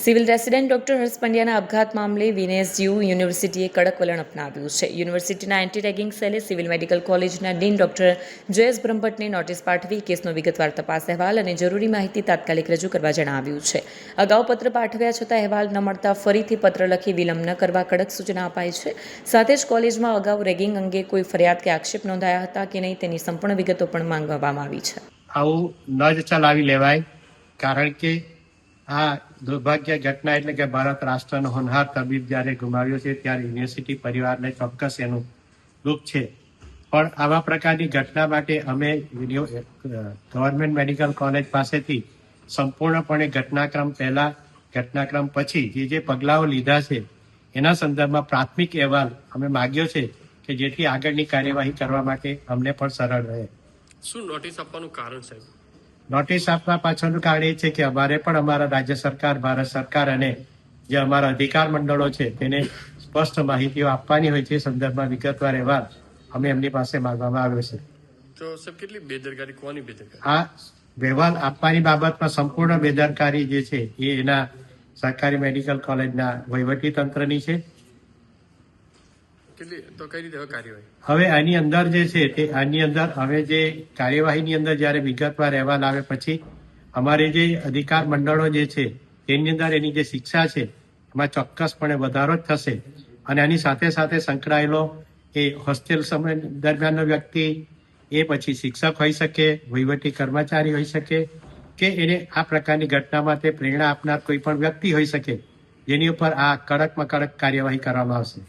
Civil resident doctor હર્ષ પંડ્યાના આપઘાત મામલે વિનેસયુ યુનિવર્સિટીએ કડક વલણ અપનાવ્યું છે. યુનિવર્સિટીના એન્ટી રેગિંગ સેલે સિવિલ મેડિકલ કોલેજના ડીન ડોક્ટર જયેશ બ્રહ્મભટ્ટને નોટિસ પાઠવી કેસનો વિગતવાર તપાસ અહેવાલ અને જરૂરી માહિતી તાત્કાલિક રજૂ કરવા જણાવ્યું છે. અગાઉ પત્ર પાઠવ્યા છતાં અહેવાલ ન મળતા ફરીથી પત્ર લખી વિલંબ ન કરવા કડક સૂચના અપાઈ છે. સાથે જ કોલેજમાં અગાઉ રેગિંગ અંગે કોઈ ફરિયાદ કે આક્ષેપ નોંધાયા હતા કે નહીં તેની સંપૂર્ણ વિગતો પણ માંગવામાં આવી છે. આવું ન જ ચલાવી લેવાય, કારણ કે આ દુર્ભાગ્ય ઘટના એટલે કે ભારત રાષ્ટ્રનો હોનહાર તબીબ જ્યારે ગુમાવ્યો છે ત્યારે યુનિવર્સિટી પરિવારને ચોક્કસ એનું દુઃખ છે. પણ આવા પ્રકારની ઘટના માટે અમે ગવર્મેન્ટ મેડિકલ કોલેજ પાસેથી સંપૂર્ણપણે ઘટનાક્રમ પહેલા, ઘટનાક્રમ પછી જે પગલાઓ લીધા છે એના સંદર્ભમાં પ્રાથમિક અહેવાલ અમે માગ્યો છે કે જેથી આગળની કાર્યવાહી કરવા માટે અમને પણ સરળ રહે. શું નોટિસ આપવાનું કારણ સાહેબ? નોટિસ આપવા પાછળનું કારણ એ છે કે અમારે પણ અમારા રાજ્ય સરકાર, ભારત સરકાર અને જે અમારા અધિકાર મંડળો છે તેને સ્પષ્ટ માહિતીઓ આપવાની હોય છે. એ સંદર્ભમાં વિગતવાર અહેવાલ અમે એમની પાસે માંગવામાં આવ્યો છે. તો સાહેબ કેટલી બેદરકારી, કોની બેદરકારી? આ અહેવાલ આપવાની બાબતમાં સંપૂર્ણ બેદરકારી જે છે એ એના સરકારી મેડિકલ કોલેજના વહીવટી તંત્રની છે. તો કઈ રીતે કાર્યવાહી? હવે આની અંદર જે છે તે આની અંદર હવે જે કાર્યવાહીની અંદર જ્યારે વિગતવાર અહેવાલ આવે પછી અમારે જે અધિકાર મંડળો જે છે તેની અંદર એની જે શિક્ષા છે એમાં ચોક્કસપણે વધારો જ થશે. અને આની સાથે સાથે સંકળાયેલો એ હોસ્ટેલ સમય દરમિયાનનો વ્યક્તિ, એ પછી શિક્ષક હોઈ શકે, વહીવટી કર્મચારી હોઈ શકે, કે એને આ પ્રકારની ઘટના માટે પ્રેરણા આપનાર કોઈ પણ વ્યક્તિ હોઈ શકે, જેની ઉપર આ કડકમાં કડક કાર્યવાહી કરવામાં આવશે.